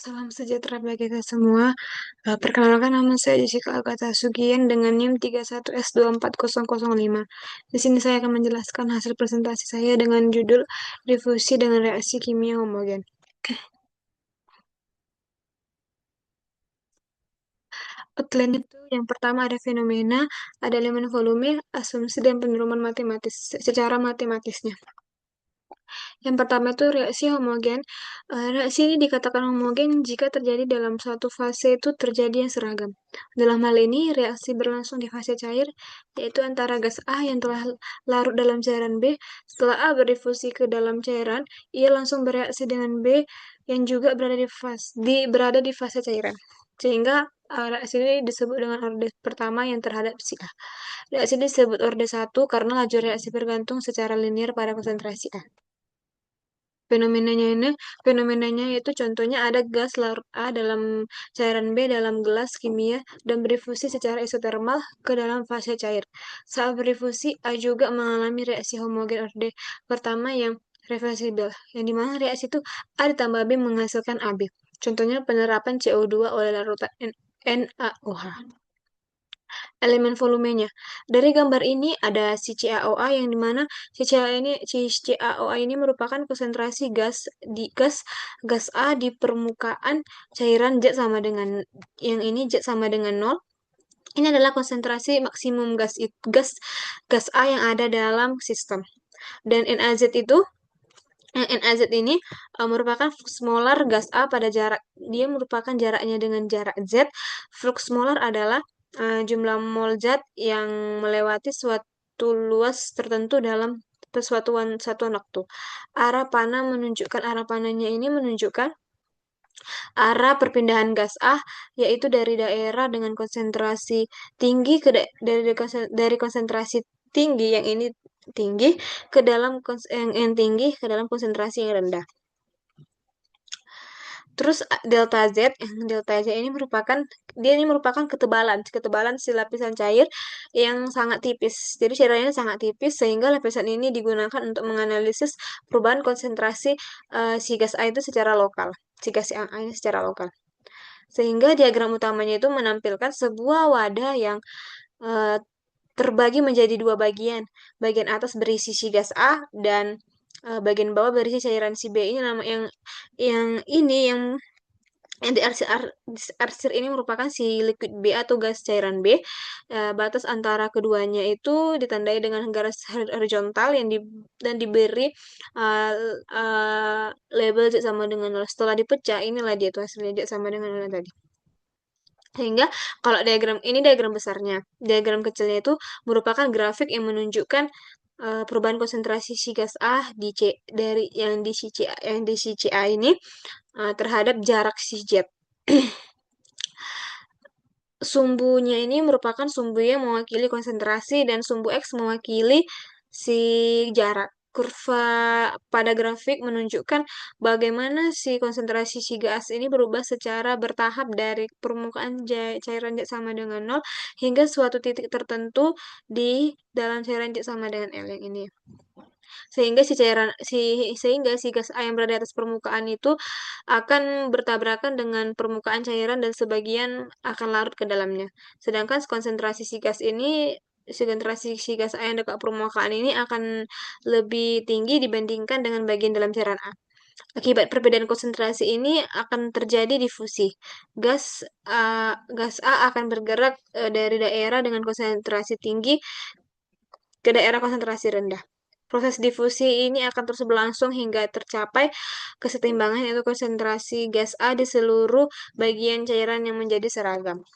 Salam sejahtera bagi kita semua. Perkenalkan nama saya Jessica Agatha Sugian dengan NIM 31S24005. Di sini saya akan menjelaskan hasil presentasi saya dengan judul Difusi dengan Reaksi Kimia Homogen. Outline itu yang pertama ada fenomena, ada elemen volume, asumsi, dan peneruman matematis secara matematisnya. Yang pertama itu reaksi homogen. Reaksi ini dikatakan homogen jika terjadi dalam suatu fase itu terjadi yang seragam. Dalam hal ini, reaksi berlangsung di fase cair, yaitu antara gas A yang telah larut dalam cairan B. Setelah A berdifusi ke dalam cairan, ia langsung bereaksi dengan B yang juga berada di fase cairan. Sehingga reaksi ini disebut dengan orde pertama yang terhadap si A. Reaksi ini disebut orde 1 karena laju reaksi bergantung secara linear pada konsentrasi A. Fenomenanya itu contohnya ada gas larut A dalam cairan B dalam gelas kimia dan berdifusi secara isotermal ke dalam fase cair. Saat berdifusi, A juga mengalami reaksi homogen orde pertama yang reversibel, yang dimana reaksi itu A ditambah B menghasilkan AB. Contohnya penerapan CO2 oleh larutan NaOH. Elemen volumenya. Dari gambar ini ada si CaOA yang dimana si CaOA ini merupakan konsentrasi gas A di permukaan cairan Z sama dengan yang ini Z sama dengan 0. Ini adalah konsentrasi maksimum gas A yang ada dalam sistem. Dan NaZ ini merupakan flux molar gas A pada jarak, dia merupakan jaraknya dengan jarak Z. Flux molar adalah jumlah mol zat yang melewati suatu luas tertentu dalam satuan waktu. Arah panahnya ini menunjukkan arah perpindahan gas A, yaitu dari daerah dengan konsentrasi tinggi dari konsentrasi tinggi yang ini tinggi ke dalam yang tinggi ke dalam konsentrasi yang rendah. Terus delta Z ini merupakan ketebalan si lapisan cair yang sangat tipis. Jadi cairannya sangat tipis sehingga lapisan ini digunakan untuk menganalisis perubahan konsentrasi si gas A itu secara lokal. Si gas A ini secara lokal. Sehingga diagram utamanya itu menampilkan sebuah wadah yang eh, terbagi menjadi dua bagian. Bagian atas berisi si gas A dan bagian bawah berisi cairan si B. Ini nama yang diarsir ini merupakan si liquid B atau gas cairan B. Batas antara keduanya itu ditandai dengan garis horizontal dan diberi uh, uh, label Z sama dengan 0. Setelah dipecah, inilah dia tuh hasilnya Z sama dengan 0 tadi. Sehingga kalau diagram besarnya, diagram kecilnya itu merupakan grafik yang menunjukkan perubahan konsentrasi si gas A dari yang di si CA ini terhadap jarak si Z. Sumbunya ini merupakan sumbu yang mewakili konsentrasi dan sumbu X mewakili si jarak. Kurva pada grafik menunjukkan bagaimana si konsentrasi si gas ini berubah secara bertahap dari permukaan cairan Z sama dengan 0 hingga suatu titik tertentu di dalam cairan Z sama dengan L yang ini. Sehingga si gas A yang berada di atas permukaan itu akan bertabrakan dengan permukaan cairan dan sebagian akan larut ke dalamnya. Sedangkan konsentrasi si gas A yang dekat permukaan ini akan lebih tinggi dibandingkan dengan bagian dalam cairan A. Akibat perbedaan konsentrasi ini akan terjadi difusi. Gas A akan bergerak dari daerah dengan konsentrasi tinggi ke daerah konsentrasi rendah. Proses difusi ini akan terus berlangsung hingga tercapai kesetimbangan yaitu konsentrasi gas A di seluruh bagian cairan yang menjadi seragam.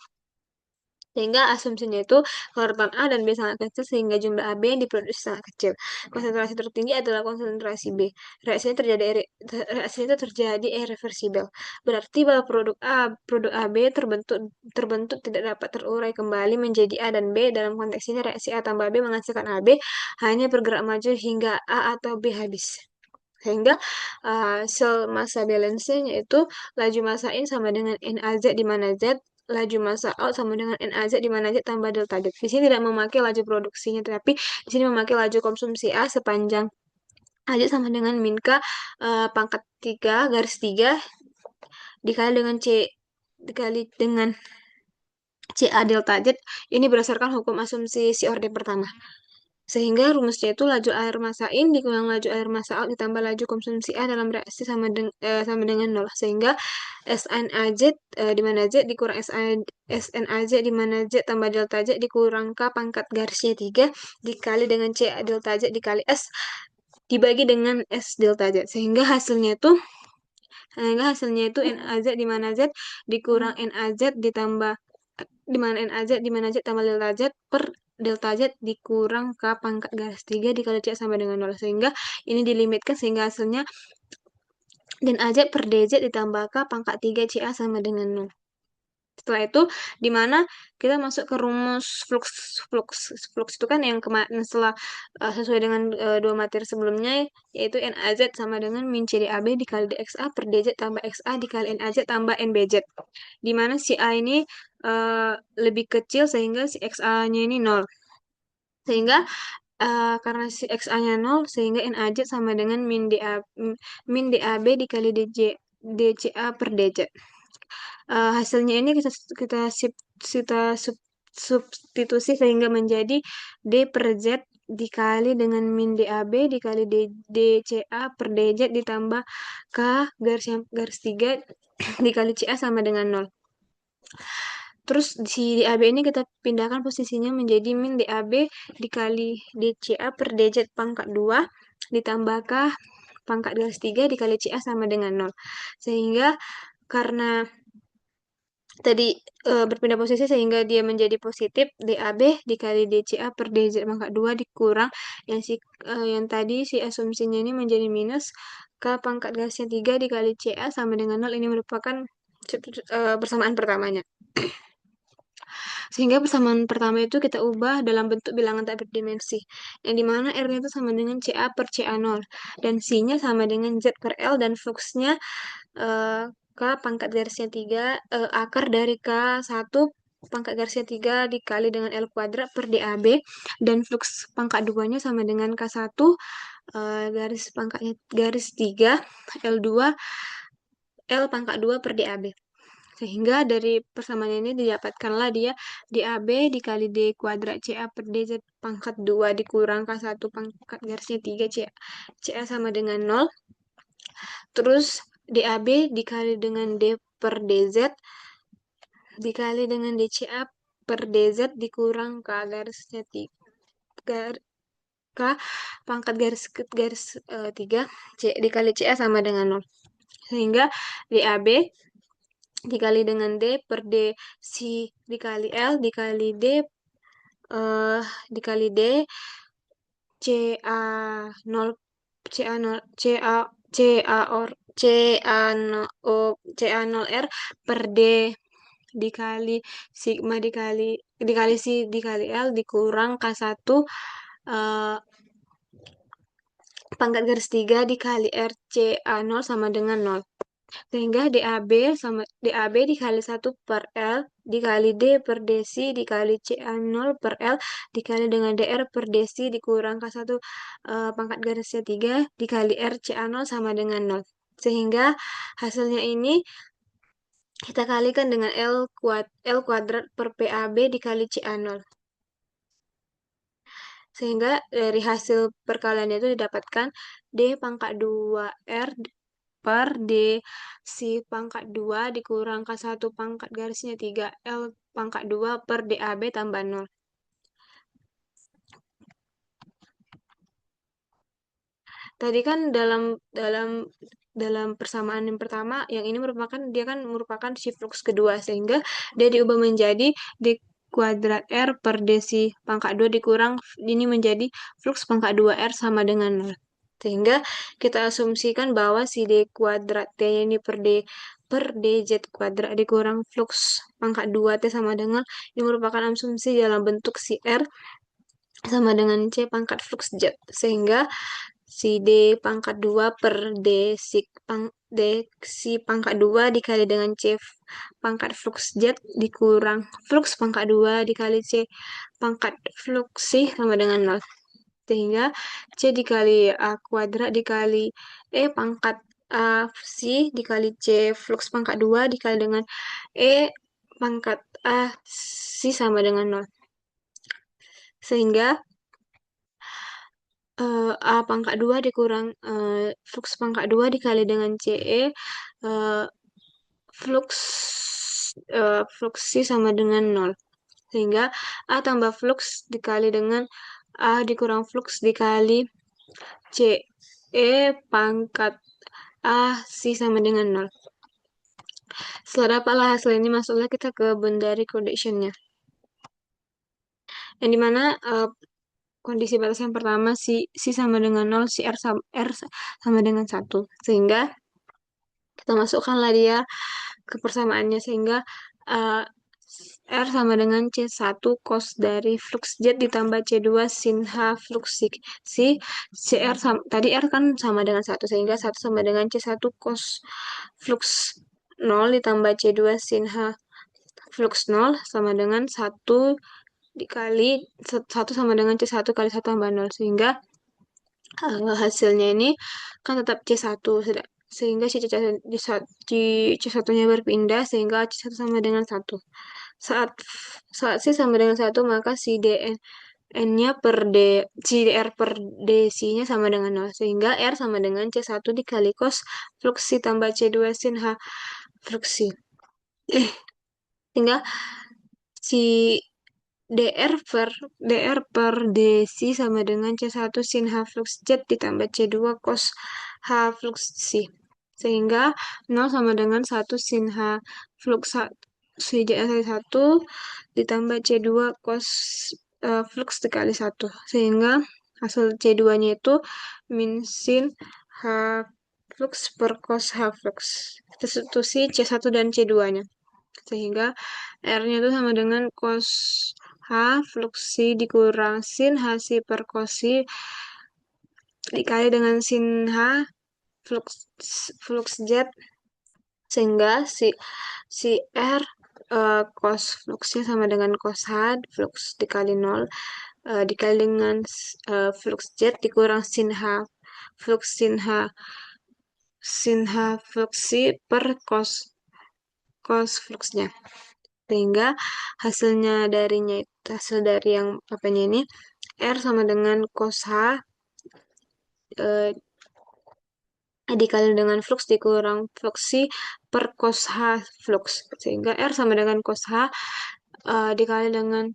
Sehingga asumsinya itu larutan A dan B sangat kecil sehingga jumlah AB yang diproduksi sangat kecil. Konsentrasi tertinggi adalah konsentrasi B. Reaksi itu terjadi irreversibel. Berarti bahwa produk AB terbentuk tidak dapat terurai kembali menjadi A dan B. Dalam konteks ini reaksi A tambah B menghasilkan AB hanya bergerak maju hingga A atau B habis. Sehingga sel massa balance-nya itu laju massa in sama dengan NaZ di mana Z, laju massa out sama dengan NaZ di mana Z tambah delta Z. Di sini tidak memakai laju produksinya, tetapi di sini memakai laju konsumsi A sepanjang AZ sama dengan min K pangkat 3 garis 3 dikali dengan C dikali dengan CA delta Z ini berdasarkan hukum asumsi si orden pertama. Sehingga rumusnya itu laju air massa in dikurang laju air massa out ditambah laju konsumsi A dalam reaksi sama dengan 0. Sehingga SNAZ di mana Z dikurang SNAZ di mana Z tambah delta Z dikurang K pangkat garisnya 3 dikali dengan C delta Z dikali S dibagi dengan S delta Z. Sehingga hasilnya itu NAZ di mana Z dikurang NAZ ditambah di mana NAZ di mana Z tambah delta Z per delta Z dikurang K pangkat garis 3 dikali C sama dengan 0. Sehingga ini dilimitkan sehingga hasilnya dan AZ per DZ ditambah K pangkat 3 CA sama dengan 0. Setelah itu, di mana kita masuk ke rumus flux. Flux itu kan yang kemarin setelah sesuai dengan dua materi sebelumnya, yaitu NAZ sama dengan min CDAB dikali DXA per DZ tambah XA dikali NAZ tambah NBZ. Di mana si A ini lebih kecil sehingga si XA-nya ini 0. Sehingga karena si XA-nya 0, sehingga NAZ sama dengan min DAB dikali DCA per DZ. Hasilnya ini kita substitusi sehingga menjadi D per Z dikali dengan min DAB dikali DCA per DZ ditambah K garis 3 dikali CA sama dengan 0. Terus si DAB ini kita pindahkan posisinya menjadi min DAB dikali DCA per DZ pangkat 2 ditambah K pangkat garis 3 dikali CA sama dengan 0. Sehingga karena tadi berpindah posisi sehingga dia menjadi positif DAB dikali DCA per DZ pangkat 2 dikurang yang tadi si asumsinya ini menjadi minus K pangkat garisnya 3 dikali CA sama dengan 0. Ini merupakan persamaan pertamanya. Sehingga persamaan pertama itu kita ubah dalam bentuk bilangan tak berdimensi. Yang dimana R-nya itu sama dengan CA per CA0. Dan C-nya sama dengan Z per L dan fluxnya K pangkat garisnya 3 akar dari K1 pangkat garisnya 3 dikali dengan L kuadrat per DAB dan flux pangkat 2-nya sama dengan K1 garis 3 L2 L pangkat 2 per DAB. Sehingga dari persamaan ini didapatkanlah dia DAB dikali D kuadrat CA per DZ pangkat 2 dikurang K1 pangkat garisnya 3 CA sama dengan 0. Terus DAB dikali dengan D per DZ dikali dengan DCA per DZ dikurang K garisnya 3 K pangkat garis 3 C dikali CA sama dengan 0. Sehingga DAB dikali dengan D per D C dikali L dikali D dikali D CA 0 CA 0 CA CA or CA 0 CA 0 R per D dikali sigma dikali C dikali L dikurang K1 pangkat garis 3 dikali R CA 0 sama dengan 0. Sehingga DAB dikali 1 per L dikali D per DC dikali CA 0 per L dikali dengan DR per DC dikurang K1 pangkat garisnya 3 dikali R CA 0 sama dengan 0. Sehingga hasilnya ini kita kalikan dengan L kuadrat per PAB dikali CA 0. Sehingga dari hasil perkalian itu didapatkan D pangkat 2R per D si pangkat 2 dikurang K1 pangkat garisnya 3 L pangkat 2 per DAB tambah 0. Tadi kan dalam persamaan yang pertama, yang ini merupakan si flux kedua sehingga dia diubah menjadi D kuadrat R per D si pangkat 2 dikurang ini menjadi flux pangkat 2R sama dengan 0. Sehingga kita asumsikan bahwa si D kuadrat T ini per DZ kuadrat dikurang flux pangkat 2T sama dengan ini merupakan asumsi dalam bentuk si R sama dengan C pangkat flux Z. Sehingga si D pangkat 2 per D si pangkat 2 dikali dengan C pangkat flux Z dikurang flux pangkat 2 dikali C pangkat flux C sama dengan 0. Sehingga C dikali A kuadrat dikali E pangkat A C dikali C flux pangkat 2 dikali dengan E pangkat A C sama dengan nol. Sehingga A pangkat 2 dikurang flux pangkat 2 dikali dengan CE eh, flux flux C sama dengan nol. Sehingga A tambah flux dikali dengan A dikurang flux dikali CE pangkat A C sama dengan nol. Setelah dapatlah hasil ini, masuklah kita ke boundary conditionnya. Yang dimana kondisi batas yang pertama si sama dengan nol, si R sama dengan 1. Sehingga kita masukkanlah dia ke persamaannya, sehingga uh, R sama dengan C1 cos dari flux Z ditambah C2 sin H flux si CR tadi R kan sama dengan 1, sehingga 1 sama dengan C1 cos flux 0 ditambah C2 sin H flux 0 sama dengan 1 dikali 1 sama dengan C1 kali 1 tambah 0, sehingga hasilnya ini kan tetap C1, sehingga si C1-nya berpindah, sehingga C1 sama dengan 1. Saat saat C sama dengan 1, maka si DN-nya per D, si DR per DC-nya sama dengan 0, sehingga R sama dengan C1 dikali cos fluksi tambah C2 sin H fluksi. Sehingga si DR per DC sama dengan C1 sin H flux Z ditambah C2 cos H flux C. Sehingga 0 sama dengan 1 sin H flux si Z1 ditambah C2 cos flux dikali 1. Sehingga hasil C2-nya itu min sin H flux per cos H flux. Kita substitusi C1 dan C2-nya. Sehingga R-nya itu sama dengan cos H fluksi dikurang sin Hc per cosi dikali dengan sin H flux flux Z, sehingga si R cos fluxnya sama dengan cos H flux dikali 0 dikali dengan flux Z dikurang sin H flux sin H fluksi per cos fluxnya, sehingga hasil dari yang apanya ini R sama dengan cos H eh, dikali dengan flux dikurang fluksi per cos H flux, sehingga R sama dengan cos H dikali dengan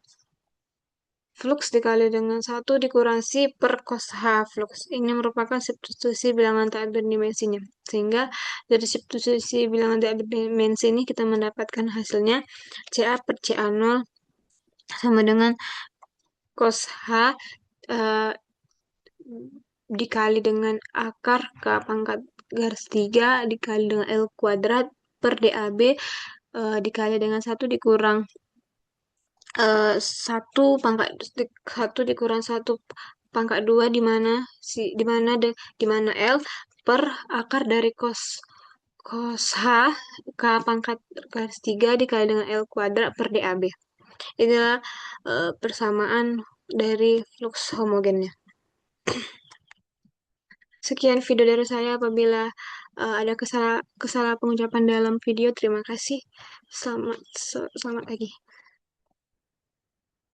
flux dikali dengan 1 dikurang si per cos H flux. Ini merupakan substitusi bilangan tak berdimensinya. Sehingga dari substitusi bilangan tak berdimensi ini kita mendapatkan hasilnya CA per CA0 sama dengan cos H eh, dikali dengan akar K pangkat garis 3 dikali dengan L kuadrat per DAB dikali dengan 1 dikurang 1 dikurang 1 pangkat 2 di mana L per akar dari cos H K pangkat garis 3 dikali dengan L kuadrat per DAB. Inilah persamaan dari flux homogennya. Sekian video dari saya. Apabila ada kesalahan pengucapan dalam video, terima kasih. Selamat pagi.